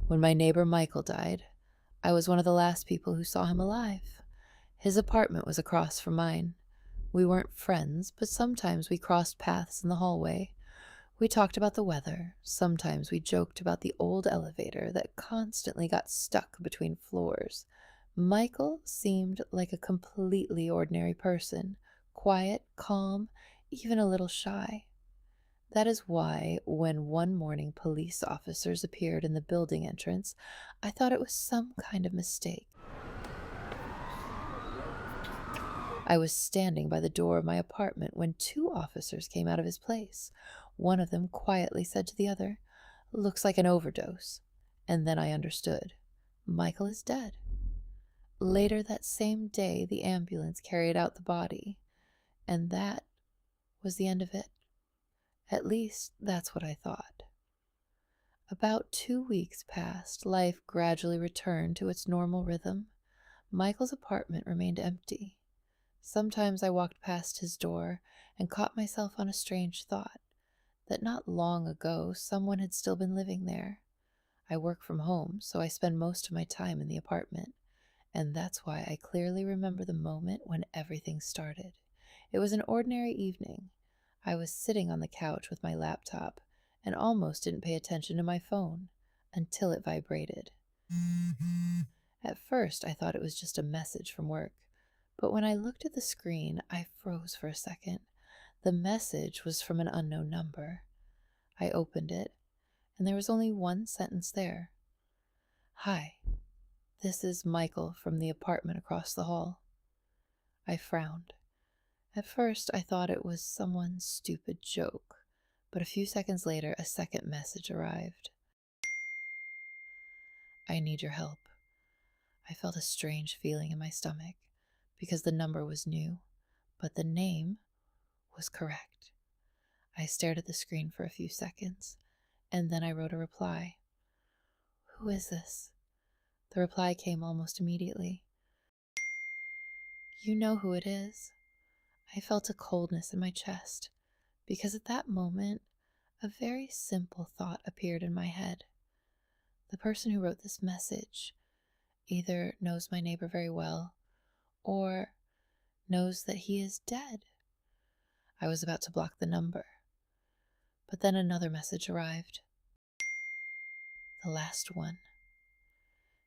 When my neighbor Michael died, I was one of the last people who saw him alive. His apartment was across from mine. We weren't friends, but sometimes we crossed paths in the hallway. We talked about the weather. Sometimes we joked about the old elevator that constantly got stuck between floors. Michael seemed like a completely ordinary person, quiet, calm, even a little shy. That is why, when one morning police officers appeared in the building entrance, I thought it was some kind of mistake. I was standing by the door of my apartment when two officers came out of his place. One of them quietly said to the other, "Looks like an overdose." And then I understood. Michael is dead. Later that same day, the ambulance carried out the body, and that was the end of it. At least, that's what I thought. About 2 weeks passed. Life gradually returned to its normal rhythm. Michael's apartment remained empty. Sometimes I walked past his door and caught myself on a strange thought, that not long ago someone had still been living there. I work from home, so I spend most of my time in the apartment, and that's why I clearly remember the moment when everything started. It was an ordinary evening. I was sitting on the couch with my laptop and almost didn't pay attention to my phone until it vibrated. At first, I thought it was just a message from work, but when I looked at the screen, I froze for a second. The message was from an unknown number. I opened it, and there was only one sentence there. "Hi, this is Michael from the apartment across the hall." I frowned. At first, I thought it was someone's stupid joke, but a few seconds later, a second message arrived. "I need your help." I felt a strange feeling in my stomach because the number was new, but the name was correct. I stared at the screen for a few seconds, and then I wrote a reply. "Who is this?" The reply came almost immediately. "You know who it is." I felt a coldness in my chest, because at that moment, a very simple thought appeared in my head. The person who wrote this message either knows my neighbor very well, or knows that he is dead. I was about to block the number, but then another message arrived. The last one.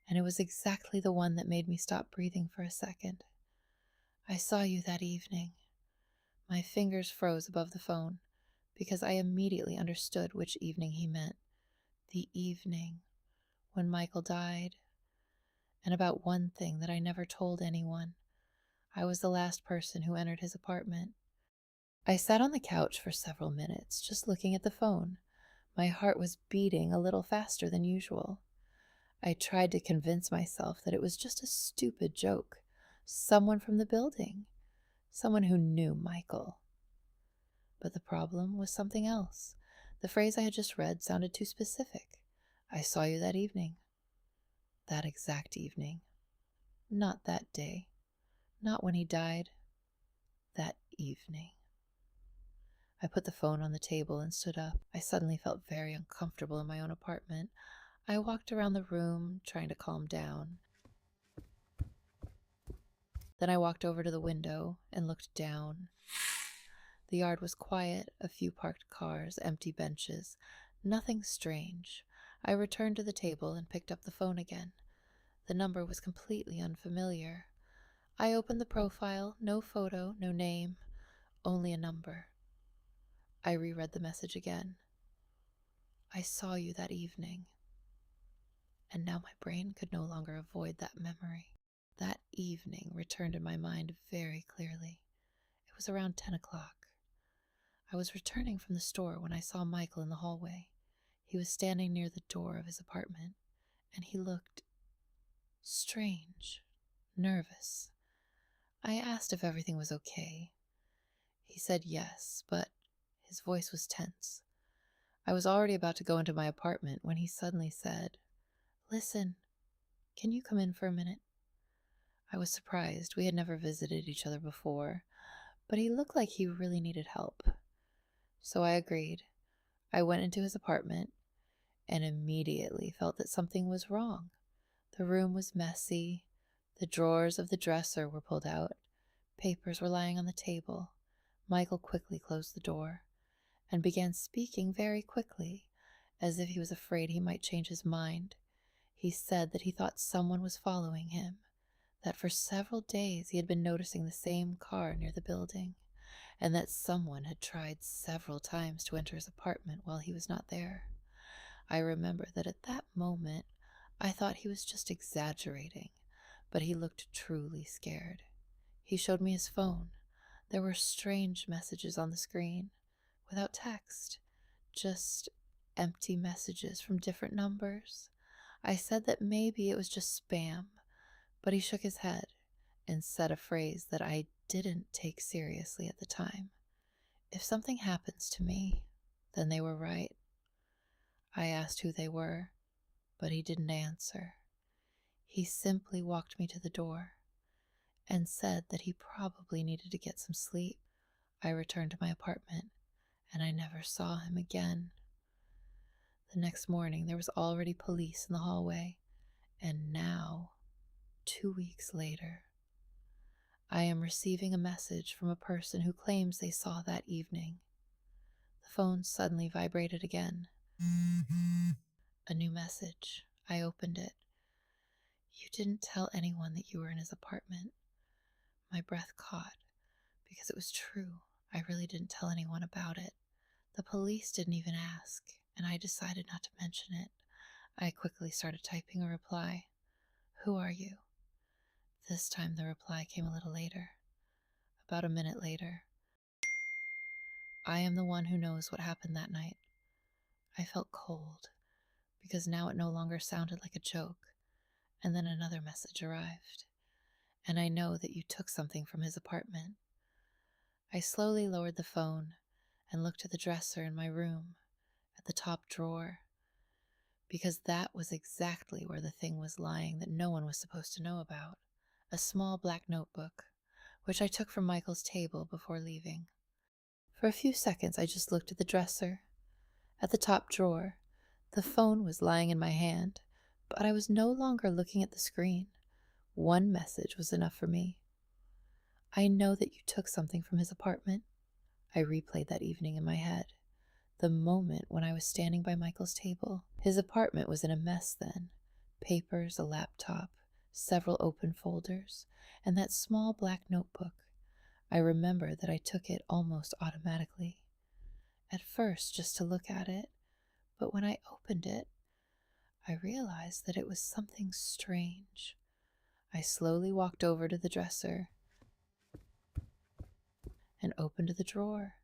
And it was exactly the one that made me stop breathing for a second. "I saw you that evening." My fingers froze above the phone because I immediately understood which evening he meant. The evening when Michael died. And about one thing that I never told anyone. I was the last person who entered his apartment. I sat on the couch for several minutes, just looking at the phone. My heart was beating a little faster than usual. I tried to convince myself that it was just a stupid joke. Someone from the building. Someone who knew Michael. But the problem was something else. The phrase I had just read sounded too specific. "I saw you that evening." That exact evening. Not that day. Not when he died. That evening. I put the phone on the table and stood up. I suddenly felt very uncomfortable in my own apartment. I walked around the room, trying to calm down. Then I walked over to the window and looked down. The yard was quiet, a few parked cars, empty benches. Nothing strange. I returned to the table and picked up the phone again. The number was completely unfamiliar. I opened the profile, no photo, no name, only a number. I reread the message again. "I saw you that evening." And now my brain could no longer avoid that memory. That evening returned in my mind very clearly. It was around 10 o'clock. I was returning from the store when I saw Michael in the hallway. He was standing near the door of his apartment, and he looked strange, nervous. I asked if everything was okay. He said yes, but his voice was tense. I was already about to go into my apartment when he suddenly said, "Listen, can you come in for a minute?" I was surprised. We had never visited each other before, but he looked like he really needed help. So I agreed. I went into his apartment, and immediately felt that something was wrong. The room was messy. The drawers of the dresser were pulled out. Papers were lying on the table. Michael quickly closed the door and began speaking very quickly, as if he was afraid he might change his mind. He said that he thought someone was following him, that for several days he had been noticing the same car near the building, and that someone had tried several times to enter his apartment while he was not there. I remember that at that moment I thought he was just exaggerating, but he looked truly scared. He showed me his phone. There were strange messages on the screen, without text, just empty messages from different numbers. I said that maybe it was just spam, but he shook his head and said a phrase that I didn't take seriously at the time. If something happens to me, then they were right. I asked who they were, but he didn't answer. He simply walked me to the door and said that he probably needed to get some sleep. I returned to my apartment, and I never saw him again. The next morning, there was already police in the hallway, and now, 2 weeks later, I am receiving a message from a person who claims they saw that evening. The phone suddenly vibrated again. A new message. I opened it. You didn't tell anyone that you were in his apartment. My breath caught, because it was true. I really didn't tell anyone about it. The police didn't even ask, and I decided not to mention it. I quickly started typing a reply. Who are you? This time the reply came a little later. About a minute later. I am the one who knows what happened that night. I felt cold, because now it no longer sounded like a joke. And then another message arrived. And I know that you took something from his apartment. I slowly lowered the phone and looked at the dresser in my room, at the top drawer, because that was exactly where the thing was lying that no one was supposed to know about. A small black notebook, which I took from Michael's table before leaving. For a few seconds I just looked at the dresser, at the top drawer. The phone was lying in my hand, but I was no longer looking at the screen. One message was enough for me. I know that you took something from his apartment. I replayed that evening in my head. The moment when I was standing by Michael's table. His apartment was in a mess then. Papers, a laptop, several open folders, and that small black notebook. I remember that I took it almost automatically. At first, just to look at it, but when I opened it, I realized that it was something strange. I slowly walked over to the dresser and opened the drawer.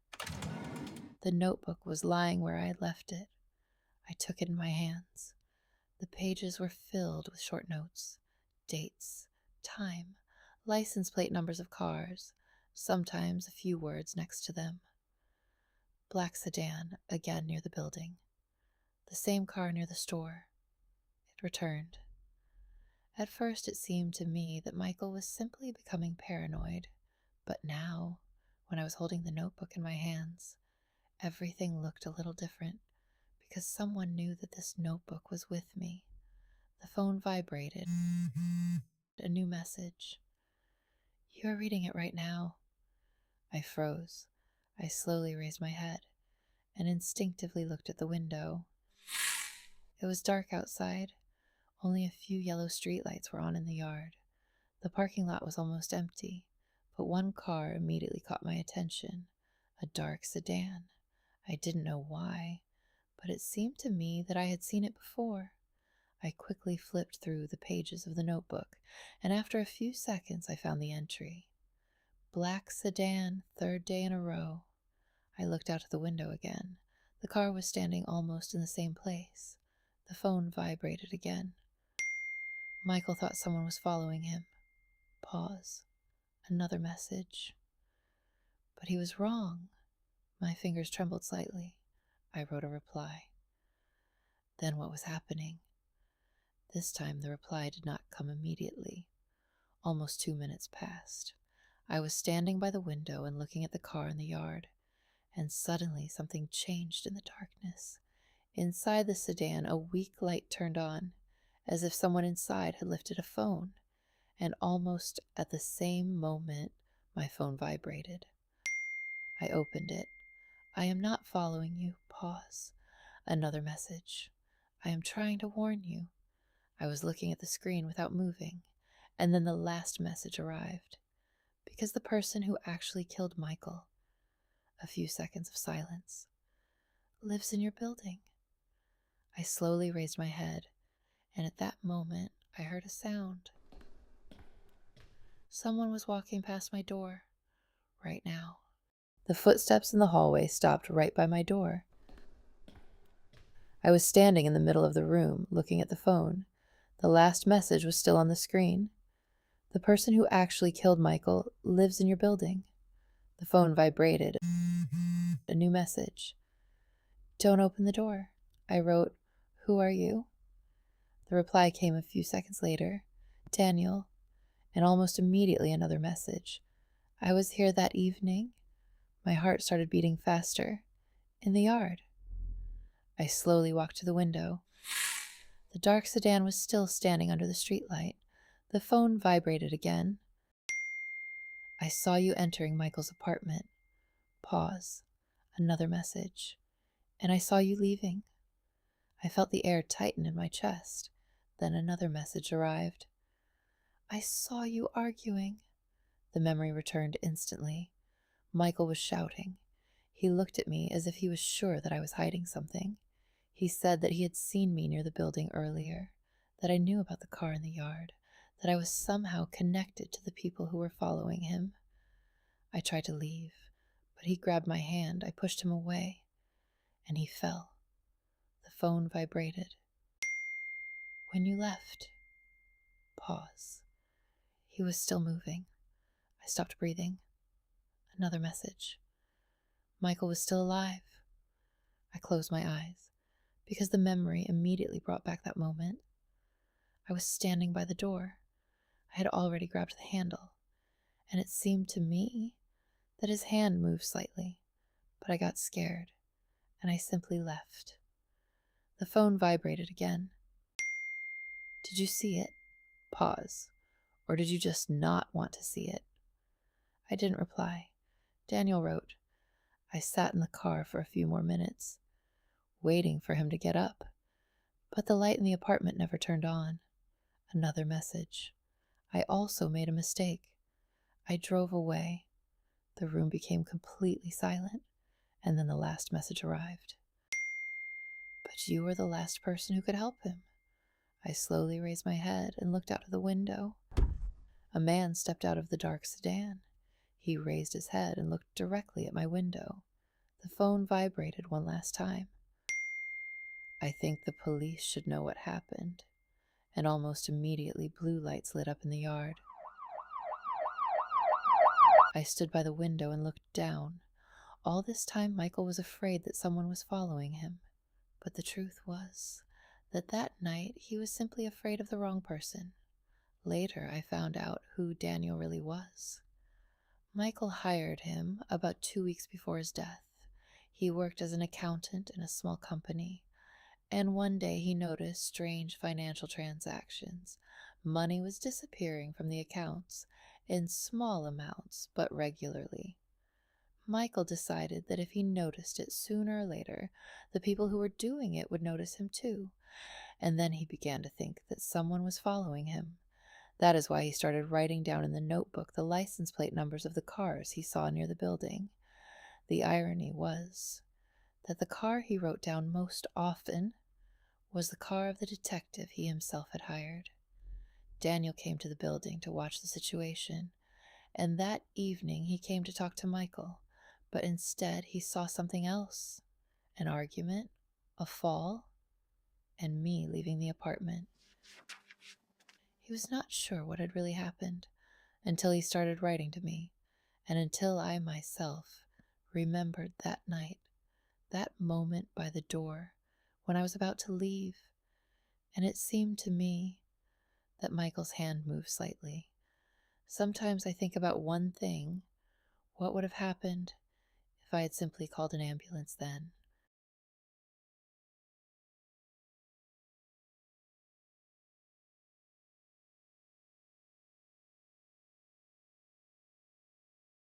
The notebook was lying where I had left it. I took it in my hands. The pages were filled with short notes, dates, time, license plate numbers of cars, sometimes a few words next to them. Black sedan, again near the building. The same car near the store. It returned. At first it seemed to me that Michael was simply becoming paranoid, but now, when I was holding the notebook in my hands, everything looked a little different, because someone knew that this notebook was with me. The phone vibrated. A new message. You are reading it right now. I froze. I slowly raised my head and instinctively looked at the window. It was dark outside. Only a few yellow streetlights were on in the yard. The parking lot was almost empty, but one car immediately caught my attention. A dark sedan. I didn't know why, but it seemed to me that I had seen it before. I quickly flipped through the pages of the notebook, and after a few seconds I found the entry. Black sedan, third day in a row. I looked out of the window again. The car was standing almost in the same place. The phone vibrated again. Michael thought someone was following him. Pause. Another message. But he was wrong. My fingers trembled slightly. I wrote a reply. Then what was happening? This time the reply did not come immediately. Almost 2 minutes passed. I was standing by the window and looking at the car in the yard, and suddenly something changed in the darkness. Inside the sedan, a weak light turned on, as if someone inside had lifted a phone, and almost at the same moment, my phone vibrated. I opened it. I am not following you. Pause. Another message. I am trying to warn you. I was looking at the screen without moving, and then the last message arrived. Because the person who actually killed Michael, a few seconds of silence, lives in your building. I slowly raised my head, and at that moment, I heard a sound. Someone was walking past my door, right now. The footsteps in the hallway stopped right by my door. I was standing in the middle of the room, looking at the phone. The last message was still on the screen. The person who actually killed Michael lives in your building. The phone vibrated. A new message. Don't open the door. I wrote, Who are you? The reply came a few seconds later. Daniel. And almost immediately another message. I was here that evening. My heart started beating faster. In the yard. I slowly walked to the window. The dark sedan was still standing under the streetlight. The phone vibrated again. I saw you entering Michael's apartment. Pause. Another message. And I saw you leaving. I felt the air tighten in my chest. Then another message arrived. I saw you arguing. The memory returned instantly. Michael was shouting. He looked at me as if he was sure that I was hiding something. He said that he had seen me near the building earlier, that I knew about the car in the yard, that I was somehow connected to the people who were following him. I tried to leave, but he grabbed my hand. I pushed him away, and he fell. The phone vibrated. When you left. Pause. He was still moving. I stopped breathing. Another message. Michael was still alive. I closed my eyes, because the memory immediately brought back that moment. I was standing by the door. I had already grabbed the handle, and it seemed to me that his hand moved slightly, but I got scared, and I simply left. The phone vibrated again. Did you see it? Pause. Or did you just not want to see it? I didn't reply. Daniel wrote. I sat in the car for a few more minutes, waiting for him to get up, but the light in the apartment never turned on. Another message. I also made a mistake. I drove away. The room became completely silent, and then the last message arrived. But you were the last person who could help him. I slowly raised my head and looked out of the window. A man stepped out of the dark sedan. He raised his head and looked directly at my window. The phone vibrated one last time. I think the police should know what happened. And almost immediately blue lights lit up in the yard. I stood by the window and looked down. All this time Michael was afraid that someone was following him. But the truth was that that night he was simply afraid of the wrong person. Later I found out who Daniel really was. Michael hired him about 2 weeks before his death. He worked as an accountant in a small company, and one day he noticed strange financial transactions. Money was disappearing from the accounts in small amounts, but regularly. Michael decided that if he noticed it sooner or later, the people who were doing it would notice him too, and then he began to think that someone was following him. That is why he started writing down in the notebook the license plate numbers of the cars he saw near the building. The irony was that the car he wrote down most often was the car of the detective he himself had hired. Daniel came to the building to watch the situation, and that evening he came to talk to Michael, but instead he saw something else, an argument, a fall, and me leaving the apartment. He was not sure what had really happened until he started writing to me, and until I myself remembered that night, that moment by the door when I was about to leave, and it seemed to me that Michael's hand moved slightly. Sometimes I think about one thing. What would have happened if I had simply called an ambulance then?